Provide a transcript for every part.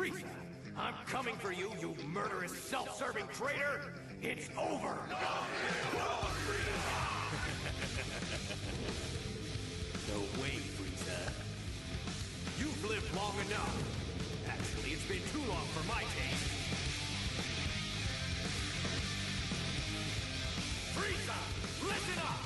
Frieza, I'm coming for you, you murderous, self-serving traitor! It's over! No way, Frieza. You've lived long enough. Actually, it's been too long for my taste. Frieza, listen up!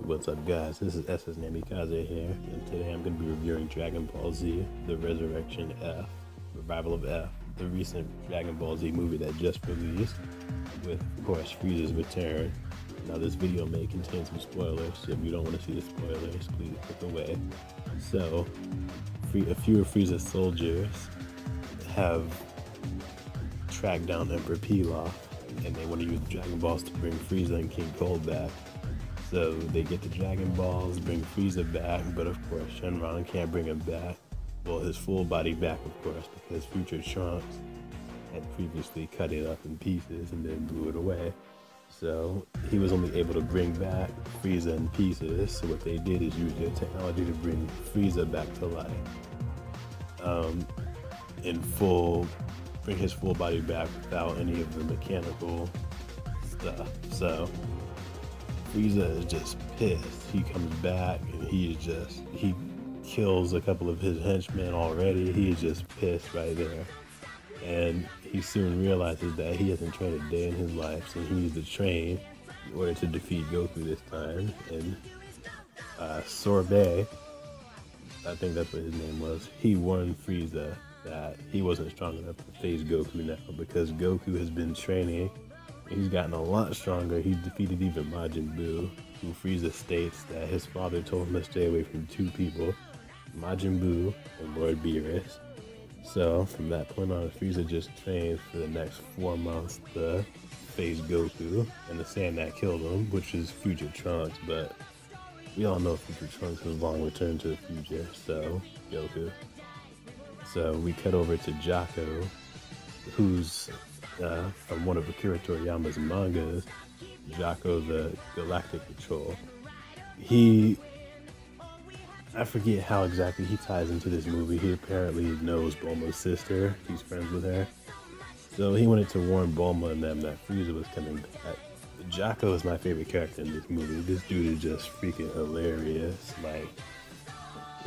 What's up, guys? This is SS Namikaze here, and today I'm going to be reviewing Dragon Ball Z: The Resurrection F, Revival of F, the recent Dragon Ball Z movie that just released, with, of course, Frieza's return. Now, this video may contain some spoilers, so if you don't want to see the spoilers, please click away. So, a few of Frieza's soldiers have tracked down Emperor Pilaf, and they want to use the Dragon Balls to bring Frieza and King Cold back. So they get the Dragon Balls, bring Frieza back, but of course Shenron can't bring him back. Well, his full body back, of course, because Future Trunks had previously cut it up in pieces and then blew it away. So he was only able to bring back Frieza in pieces. So what they did is use their technology to bring Frieza back to life. Bring his full body back without any of the mechanical stuff. So Frieza is just pissed. He comes back and he kills a couple of his henchmen already. He is just pissed right there. And he soon realizes that he hasn't trained a day in his life, so he needs to train in order to defeat Goku this time. And Sorbet, I think that's what his name was, he warned Frieza that he wasn't strong enough to face Goku now, because Goku has been training. He's gotten a lot stronger. He's defeated even Majin Buu, who Frieza states that his father told him to stay away from two people, Majin Buu and Lord Beerus. So from that point on, Frieza just trains for the next 4 months to face Goku and the Saiyan that killed him, which is Future Trunks, but we all know Future Trunks has long returned to the future, so Goku. So we cut over to Jaco, who's from one of Akira Toriyama's mangas, Jaco the Galactic Patrol. I forget how exactly he ties into this movie. He apparently knows Bulma's sister. He's friends with her. So he wanted to warn Bulma and them that Frieza was coming back. Jaco is my favorite character in this movie. This dude is just freaking hilarious. Like,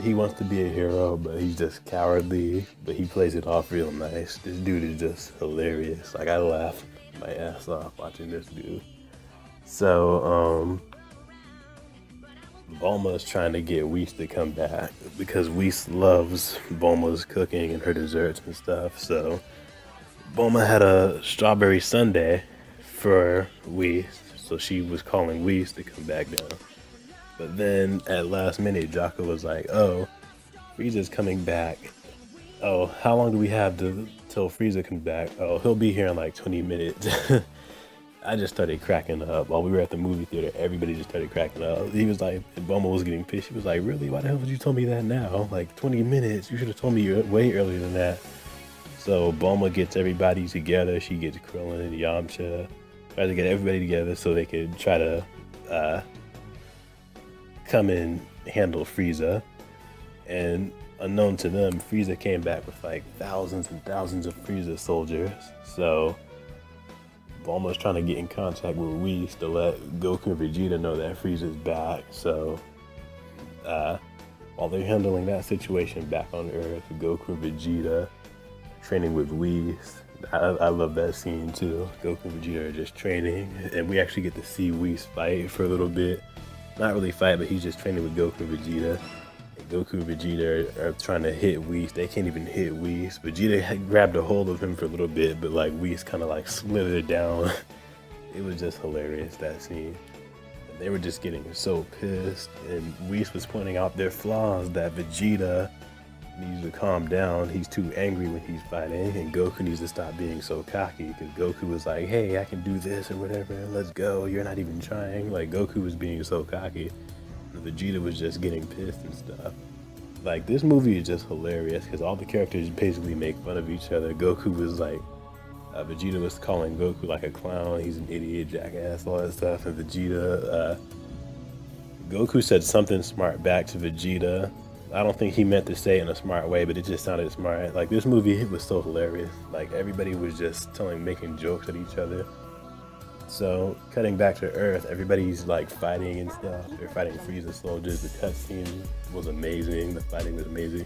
he wants to be a hero, but he's just cowardly, but he plays it off real nice. This dude is just hilarious. Like, I laughed my ass off watching this dude. So, Bulma's trying to get Whis to come back because Whis loves Bulma's cooking and her desserts and stuff. So, Bulma had a strawberry sundae for Whis, so she was calling Whis to come back down. But then at last minute, Jaco was like, oh, Frieza's coming back. Oh, how long do we have till Frieza comes back? Oh, he'll be here in like 20 minutes. I just started cracking up. While we were at the movie theater, everybody just started cracking up. He was like, and Bulma was getting pissed. He was like, really? Why the hell would you tell me that now? Like 20 minutes? You should have told me way earlier than that. So Bulma gets everybody together. She gets Krillin and Yamcha. Tries to get everybody together so they could try to come and handle Frieza. And unknown to them, Frieza came back with like thousands and thousands of Frieza soldiers. So Bulma's trying to get in contact with Whis to let Goku and Vegeta know that Frieza's back. So while they're handling that situation back on Earth, Goku and Vegeta training with Whis. I love that scene too. Goku and Vegeta are just training, and we actually get to see Whis fight for a little bit. Not really fight, but he's just training with Goku and Vegeta. And Goku and Vegeta are trying to hit Whis. They can't even hit Whis. Vegeta had grabbed a hold of him for a little bit, but like Whis kind of like slithered down. It was just hilarious, that scene. And they were just getting so pissed, and Whis was pointing out their flaws, that Vegeta needs to calm down. He's too angry when he's fighting, and Goku needs to stop being so cocky, because Goku was like, hey, I can do this or whatever, let's go, you're not even trying. Like, Goku was being so cocky, and Vegeta was just getting pissed and stuff. Like, this movie is just hilarious because all the characters basically make fun of each other. Goku was like, Vegeta was calling Goku like a clown, he's an idiot, jackass, all that stuff, and Goku said something smart back to Vegeta, I don't think he meant to say it in a smart way, but it just sounded smart. Like, this movie was so hilarious. Like, everybody was just making jokes at each other. So, cutting back to Earth, everybody's like fighting and stuff. They're fighting Frieza soldiers. The cutscene was amazing. The fighting was amazing.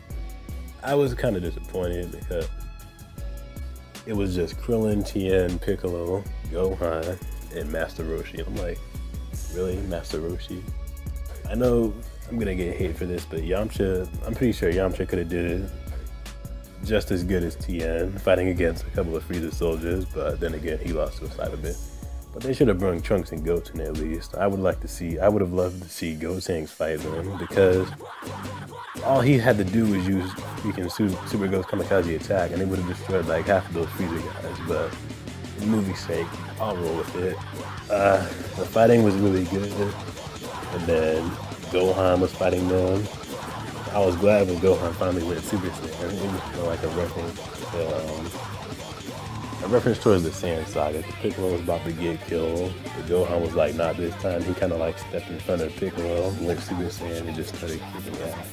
I was kind of disappointed because it was just Krillin, Tien, Piccolo, Gohan, and Master Roshi. I'm like, really, Master Roshi? I know I'm gonna get hate for this, but Yamcha, I'm pretty sure Yamcha could have did it just as good as Tien, fighting against a couple of Frieza soldiers, but then again, he lost to a side of it. But they should have brought Trunks and Goten at least. I would have loved to see Gotenks fight them, because all he had to do was use freaking Super Ghost Kamikaze attack, and they would have destroyed like half of those Frieza guys. But for the movie's sake, I'll roll with it. The fighting was really good, and then Gohan was fighting them. I was glad when Gohan finally went Super Saiyan. It was kind of like a reference towards the Saiyan saga. Piccolo was about to get killed, but Gohan was like, not this time. He kind of like stepped in front of Piccolo, went Super Saiyan, and just started kicking ass.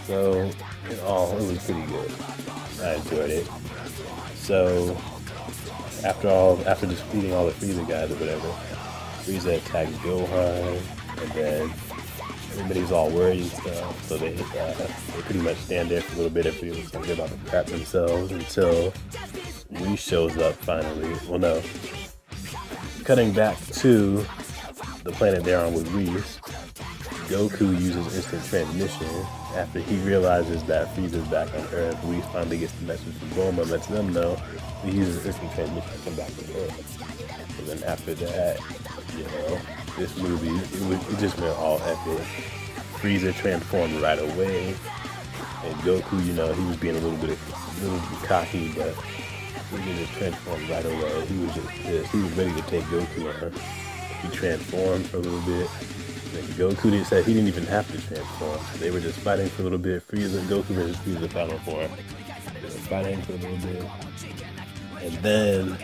So, in all, it was pretty good. I enjoyed it. So, after defeating all the Frieza guys or whatever, Frieza attacked Gohan, and then everybody's all worried and stuff. So they pretty much stand there for a little bit and feel like they're about to crap themselves until Whis shows up finally. Well, no. Cutting back to the planet they're on with Whis, Goku uses instant transmission after he realizes that Frieza's back on Earth. Whis finally gets the message from Bulma, lets them know he uses instant transmission to come back to Earth. And then after that, you know, this movie, it just went all epic. Frieza transformed right away, and Goku, you know, he was being a little bit cocky, but Frieza just transformed right away. He was just pissed. He was ready to take Goku on. He transformed for a little bit. And Goku said he didn't even have to transform. They were just fighting for a little bit. Frieza and Goku versus Frieza final form. They were fighting for a little bit, and then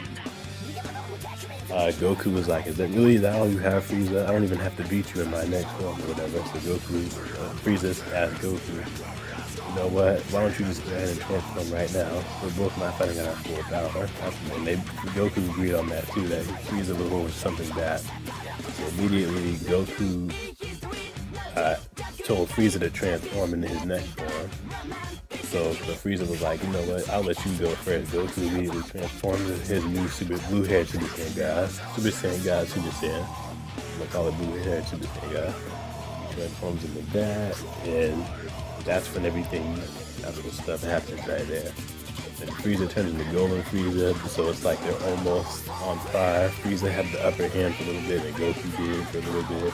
Goku was like, is that all you have, Frieza? I don't even have to beat you in my next form or whatever. So Frieza asked Goku, you know what, why don't you just go ahead and transform right now? We're both not fighting at our full power. And Goku agreed on that too, that Frieza was over something bad. So immediately Goku told Frieza to transform into his next form. So Frieza was like, you know what, I'll let you go first. Goku immediately transformed into his new blue-haired Super Saiyan guy. Super Saiyan guy, Super Saiyan. I'm gonna call it blue-haired Super Saiyan guy. He transforms into that, and that's when that's when stuff happens right there. And Frieza turns into Golden Frieza, so it's like they're almost on par. Frieza had the upper hand for a little bit, and Goku did for a little bit.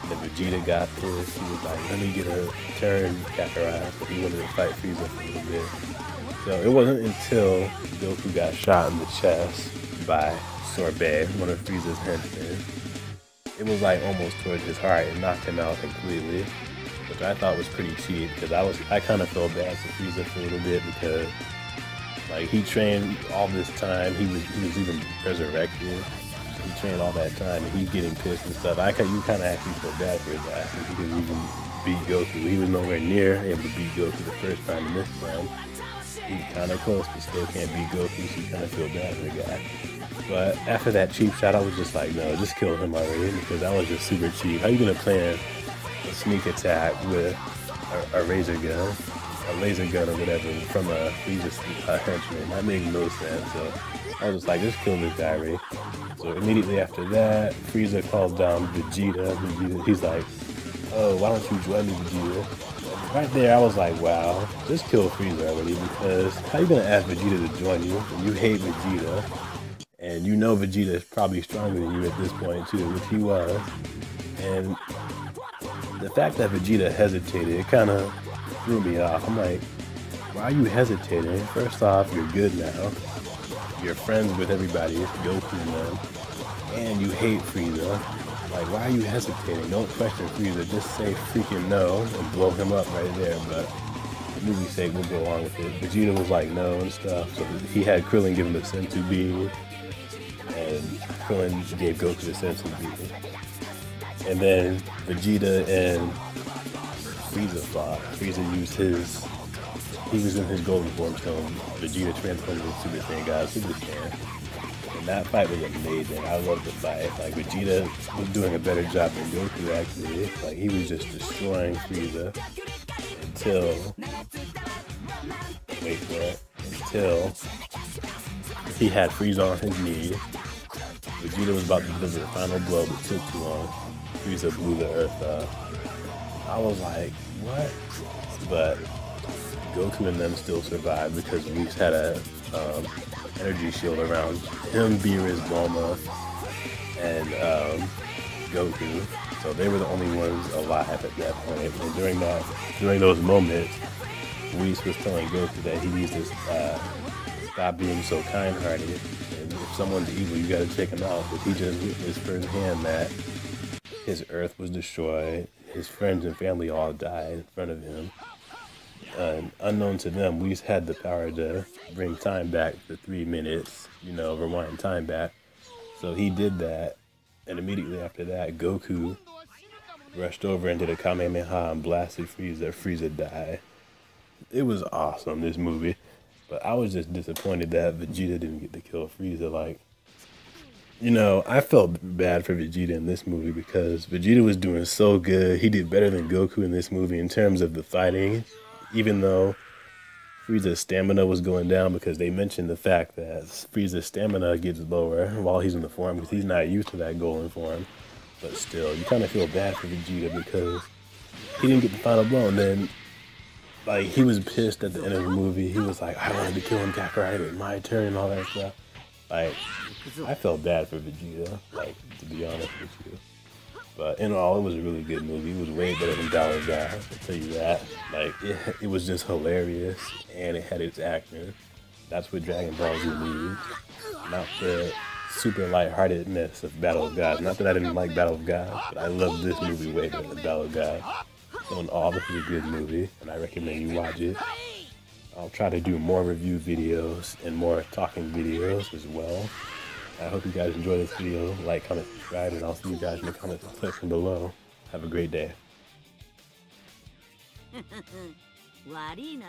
And Vegeta got pissed. He was like, let me get a turn, Kakarot. So he wanted to fight Frieza for a little bit. So it wasn't until Goku got shot in the chest by Sorbet, one of Frieza's henchmen. It was like almost towards his heart and knocked him out completely, which I thought was pretty cheap, because I kind of felt bad for Frieza for a little bit, because like he trained all this time. He was even resurrected. He trained all that time, and he's getting pissed and stuff. You kind of actually feel bad for his ass, because he didn't even beat Goku. He was nowhere near able to beat Goku the first time, and this time he's kind of close, but still can't beat Goku, so you kind of feel bad for the guy. But after that cheap shot, I was just like, no, just kill him already, because that was just super cheap. How you gonna plan a sneak attack with a laser gun or whatever from a Frieza henchman? That made no sense. So I was just like, just kill this guy already. So immediately after that, Frieza calls down Vegeta. He's like, oh, why don't you join me, Vegeta? Right there, I was like, wow, just kill Frieza already, because how you gonna ask Vegeta to join you when you hate Vegeta? And you know Vegeta is probably stronger than you at this point too, which he was. And the fact that Vegeta hesitated, it kind of threw me off. I'm like, why are you hesitating? First off, you're good now. You're friends with everybody, Goku and them, and you hate Frieza. Like, why are you hesitating? Don't question Frieza, just say freaking no and blow him up right there. But for the movie's sake, we'll go along with it. Vegeta was like no and stuff, so he had Krillin give him the Senzu bean, and Krillin gave Goku the Senzu bean. And then Vegeta and Frieza fought. Frieza used his, he was in his golden form, so Vegeta transformed into Super Saiyan God, Super Saiyan. And that fight was amazing. I loved the fight. Like, Vegeta was doing a better job than Goku, actually. Like, he was just destroying Frieza until, wait for it, until he had Frieza on his knee. Vegeta was about to deliver the final blow, but took too long. Frieza blew the earth up. I was like, what? But Goku and them still survived because Whis had a energy shield around him, Beerus, Bulma, and Goku. So they were the only ones alive at that point. And during those moments, Whis was telling Goku that he needs to stop being so kind-hearted. And if someone's evil, you gotta take him out. Because he just witnessed firsthand that his Earth was destroyed. His friends and family all died in front of him. And unknown to them, Whis had the power to bring time back for 3 minutes, you know, rewind time back. So he did that, and immediately after that, Goku rushed over and did a Kamehameha and blasted Frieza. Frieza died. It was awesome, this movie. But I was just disappointed that Vegeta didn't get to kill Frieza. Like, you know, I felt bad for Vegeta in this movie because Vegeta was doing so good. He did better than Goku in this movie in terms of the fighting, even though Frieza's stamina was going down because they mentioned the fact that Frieza's stamina gets lower while he's in the form because he's not used to that golden form. But still, you kind of feel bad for Vegeta because he didn't get the final blow, and then like he was pissed at the end of the movie. He was like, I wanted to kill him, Kakarot, it was my turn and all that stuff. Like, I felt bad for Vegeta, like, to be honest with you. But in all, it was a really good movie. It was way better than Dollar Guy, I'll tell you that. Like, it was just hilarious, and it had its action. That's what Dragon Ball Z needs. Not the super lightheartedness of Battle of Gods. Not that I didn't like Battle of Gods, but I loved this movie way better than Battle of Gods. So in all, this is a good movie, and I recommend you watch it. I'll try to do more review videos and more talking videos as well. I hope you guys enjoy this video. Like, comment, subscribe, and I'll see you guys in the comment section below. Have a great day. 悪いな。